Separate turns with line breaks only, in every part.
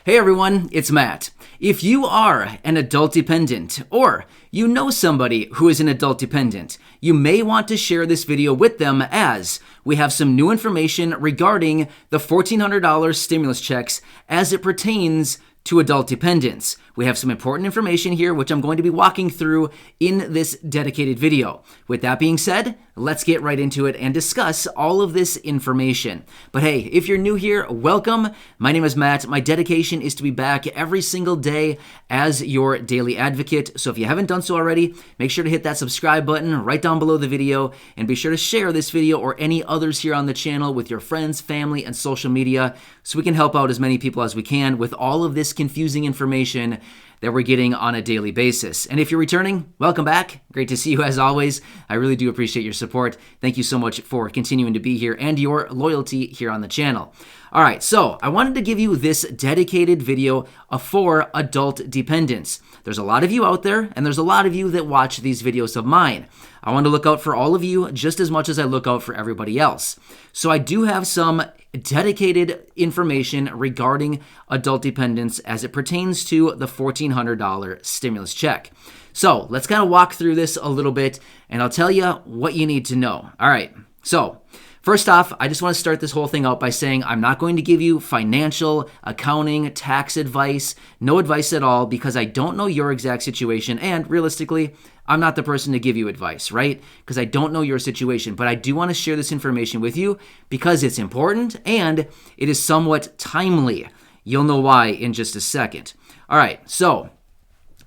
Hey everyone, it's Matt. If you are an adult dependent or you know somebody who is an adult dependent, you may want to share this video with them as we have some new information regarding the $1,400 stimulus checks as it pertains to adult dependents. We have some important information here which I'm going to be walking through in this dedicated video. With that being said, let's get right into it and discuss all of this information. But hey, if you're new here, welcome. My name is Matt. My dedication is to be back every single day as your daily advocate. So if you haven't done so already, make sure to hit that subscribe button right down below the video and be sure to share this video or any others here on the channel with your friends, family, and social media so we can help out as many people as we can with all of this confusing information that we're getting on a daily basis. And if you're returning, welcome back. Great to see you as always. I really do appreciate your support. Thank you so much for continuing to be here and your loyalty here on the channel. All right, so I wanted to give you this dedicated video for adult dependents. There's a lot of you out there, and there's a lot of you that watch these videos of mine. I want to look out for all of you just as much as I look out for everybody else. So I do have some dedicated information regarding adult dependents as it pertains to the $1,400 stimulus check. So let's kind of walk through this a little bit, and I'll tell you what you need to know. All right, so first off, I just want to start this whole thing out by saying I'm not going to give you financial, accounting, tax advice, no advice at all, because I don't know your exact situation, and realistically, I'm not the person to give you advice, right? Because I don't know your situation, but I do want to share this information with you because it's important and it is somewhat timely. You'll know why in just a second. All right, so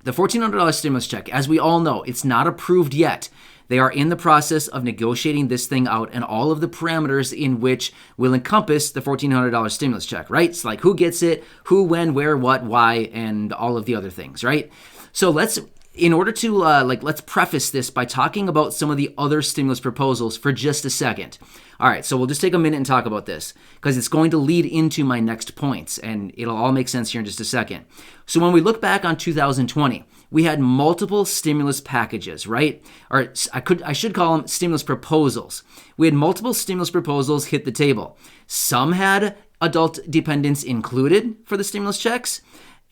the $1,400 stimulus check, as we all know, it's not approved yet. They are in the process of negotiating this thing out and all of the parameters in which will encompass the $1,400 stimulus check, right? It's like who gets it, who, when, where, what, why, and all of the other things, right? So let's preface this by talking about some of the other stimulus proposals for just a second. All right, so we'll just take a minute and talk about this because it's going to lead into my next points and it'll all make sense here in just a second. So when we look back on 2020, we had multiple stimulus packages, right? Or I should call them stimulus proposals. We had multiple stimulus proposals hit the table. Some had adult dependents included for the stimulus checks,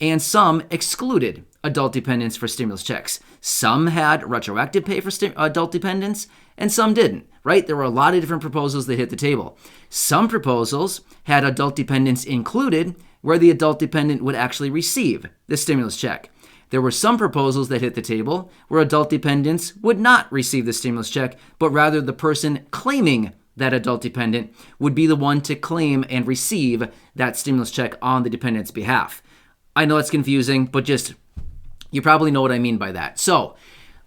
and some excluded adult dependents for stimulus checks. Some had retroactive pay for adult dependents, and some didn't, right? There were a lot of different proposals that hit the table. Some proposals had adult dependents included, where the adult dependent would actually receive the stimulus check. There were some proposals that hit the table where adult dependents would not receive the stimulus check, but rather the person claiming that adult dependent would be the one to claim and receive that stimulus check on the dependent's behalf. I know it's confusing, but you probably know what I mean by that. So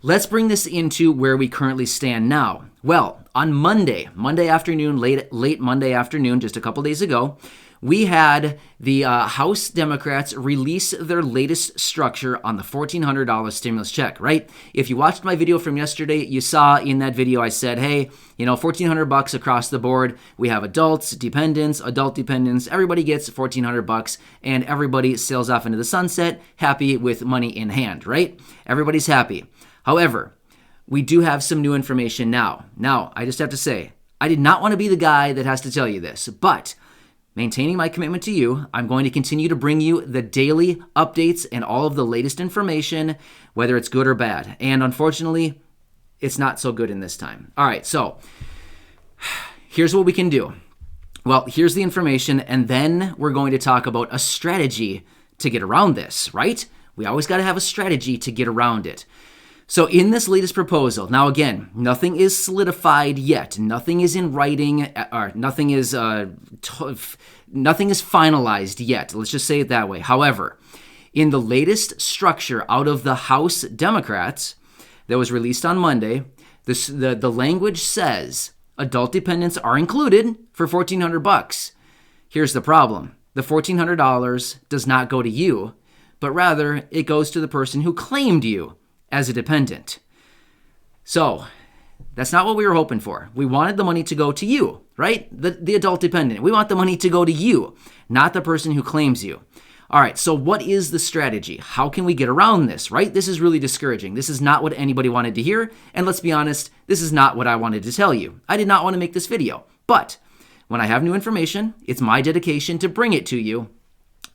let's bring this into where we currently stand now. Well, on Monday afternoon, late Monday afternoon, just a couple days ago, we had the House Democrats release their latest structure on the $1,400 stimulus check, right? If you watched my video from yesterday, you saw in that video I said, hey, $1,400 across the board. We have adults, dependents, adult dependents. Everybody gets $1,400 and everybody sails off into the sunset, happy with money in hand, right? Everybody's happy. However, we do have some new information now. Now, I just have to say, I did not want to be the guy that has to tell you this, but maintaining my commitment to you, I'm going to continue to bring you the daily updates and all of the latest information, whether it's good or bad. And unfortunately, it's not so good in this time. All right, so here's what we can do. Well, here's the information, and then we're going to talk about a strategy to get around this, right? We always got to have a strategy to get around it. So in this latest proposal, now again, nothing is solidified yet. Nothing is in writing, or nothing is finalized yet. Let's just say it that way. However, in the latest structure out of the House Democrats that was released on Monday, the language says adult dependents are included for $1,400. Here's the problem. The $1,400 does not go to you, but rather it goes to the person who claimed you as a dependent. So that's not what we were hoping for. We wanted the money to go to you, right? The adult dependent. We want the money to go to you, not the person who claims you. All right, so what is the strategy? How can we get around this, right? This is really discouraging. This is not what anybody wanted to hear, and let's be honest, this is not what I wanted to tell you. I did not want to make this video, but when I have new information, it's my dedication to bring it to you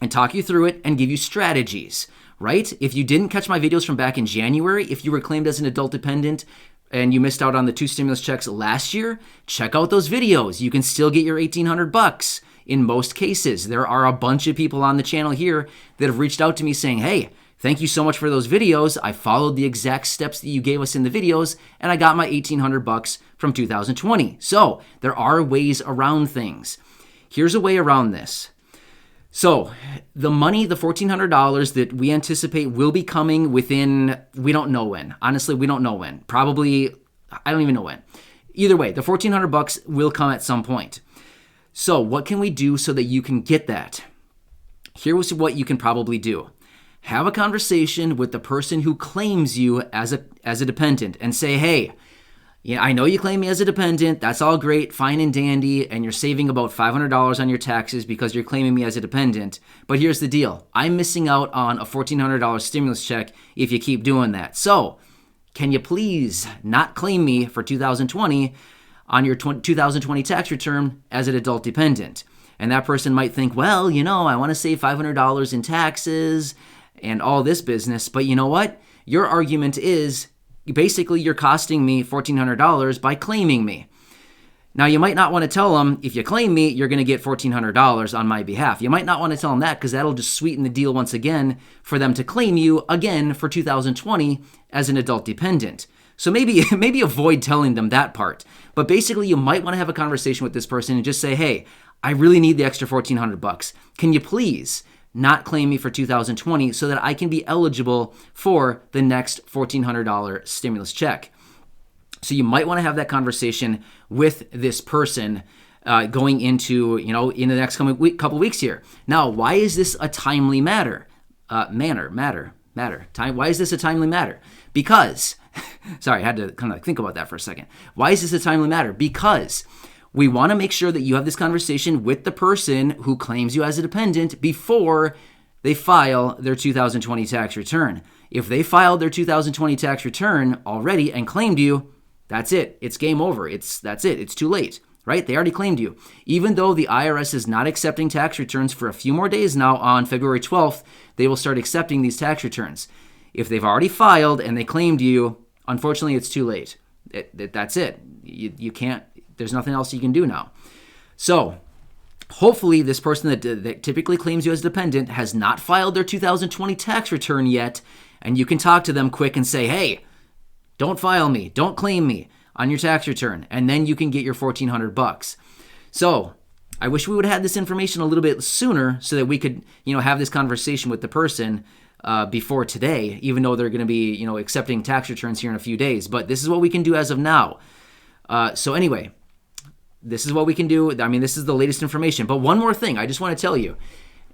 and talk you through it and give you strategies, right? If you didn't catch my videos from back in January, if you were claimed as an adult dependent and you missed out on the 2 stimulus checks last year, check out those videos. You can still get your $1,800 in most cases. There are a bunch of people on the channel here that have reached out to me saying, hey, thank you so much for those videos. I followed the exact steps that you gave us in the videos, and I got my $1,800 from 2020. So there are ways around things. Here's a way around this. So the money, the $1,400 that we anticipate will be coming within, we don't know when. Honestly, we don't know when. Probably, I don't even know when. Either way, the $1,400 will come at some point. So what can we do so that you can get that? Here's what you can probably do. Have a conversation with the person who claims you as a dependent and say, hey, yeah, I know you claim me as a dependent. That's all great, fine and dandy, and you're saving about $500 on your taxes because you're claiming me as a dependent. But here's the deal. I'm missing out on a $1,400 stimulus check if you keep doing that. So can you please not claim me for 2020 on your 2020 tax return as an adult dependent? And that person might think, well, I want to save $500 in taxes and all this business. But you know what? Your argument is, basically, you're costing me $1,400 by claiming me. Now, you might not want to tell them, if you claim me, you're going to get $1,400 on my behalf. You might not want to tell them that because that'll just sweeten the deal once again for them to claim you again for 2020 as an adult dependent. So maybe avoid telling them that part. But basically, you might want to have a conversation with this person and just say, hey, I really need the extra $1,400. Can you please not claim me for 2020 so that I can be eligible for the next $1,400 stimulus check? So you might want to have that conversation with this person going into, in the next couple weeks here. Now, why is this a timely matter? Why is this a timely matter? Because, sorry, I had to kind of think about that for a second. Why is this a timely matter? Because we want to make sure that you have this conversation with the person who claims you as a dependent before they file their 2020 tax return. If they filed their 2020 tax return already and claimed you, that's it. It's game over. That's it. It's too late, right? They already claimed you. Even though the IRS is not accepting tax returns for a few more days now, on February 12th, they will start accepting these tax returns. If they've already filed and they claimed you, unfortunately, it's too late. That's it. You can't. There's nothing else you can do now. So hopefully this person that typically claims you as dependent has not filed their 2020 tax return yet, and you can talk to them quick and say, hey, don't file me, don't claim me on your tax return, and then you can get your $1,400. So I wish we would have had this information a little bit sooner so that we could, have this conversation with the person before today, even though they're going to be, accepting tax returns here in a few days. But this is what we can do as of now. So anyway, this is what we can do. I mean, this is the latest information. But one more thing I just want to tell you.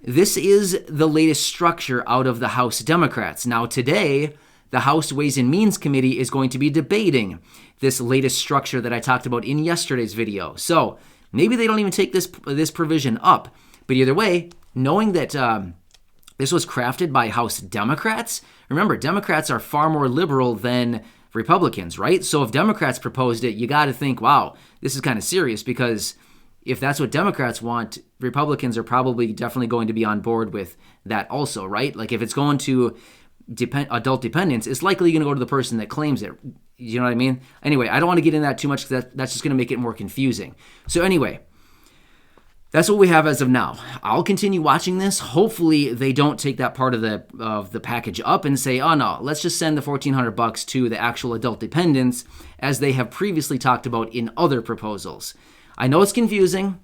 This is the latest structure out of the House Democrats. Now, today, the House Ways and Means Committee is going to be debating this latest structure that I talked about in yesterday's video. So maybe they don't even take this provision up. But either way, knowing that this was crafted by House Democrats, remember, Democrats are far more liberal than Republicans, right? So if Democrats proposed it, you got to think, wow, this is kind of serious, because if that's what Democrats want, Republicans are probably definitely going to be on board with that also, right? Like if it's going to adult dependence, it's likely going to go to the person that claims it. You know what I mean? Anyway, I don't want to get into that too much because that's just going to make it more confusing. So anyway, that's what we have as of now. I'll continue watching this. Hopefully they don't take that part of the package up and say, oh no, let's just send the $1,400 to the actual adult dependents, as they have previously talked about in other proposals. I know it's confusing.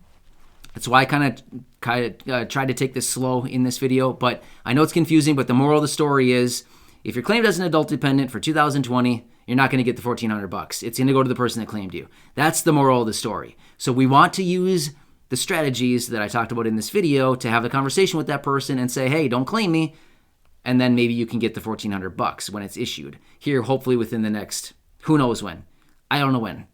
That's why I kind of tried to take this slow in this video, but I know it's confusing, but the moral of the story is, if you're claimed as an adult dependent for 2020, you're not going to get the $1,400. It's going to go to the person that claimed you. That's the moral of the story. So we want to use the strategies that I talked about in this video to have a conversation with that person and say, hey, don't claim me, and then maybe you can get the $1,400 when it's issued. Here, hopefully within the next, who knows when. I don't know when.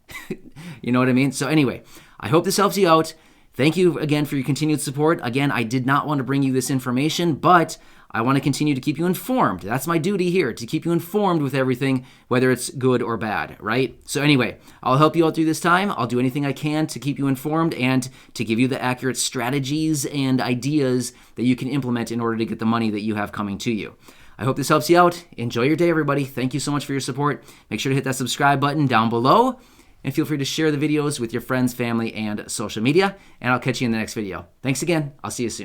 You know what I mean? So anyway, I hope this helps you out. Thank you again for your continued support. Again, I did not want to bring you this information, but I want to continue to keep you informed. That's my duty here, to keep you informed with everything, whether it's good or bad, right? So anyway, I'll help you out through this time. I'll do anything I can to keep you informed and to give you the accurate strategies and ideas that you can implement in order to get the money that you have coming to you. I hope this helps you out. Enjoy your day, everybody. Thank you so much for your support. Make sure to hit that subscribe button down below, and feel free to share the videos with your friends, family, and social media. And I'll catch you in the next video. Thanks again. I'll see you soon.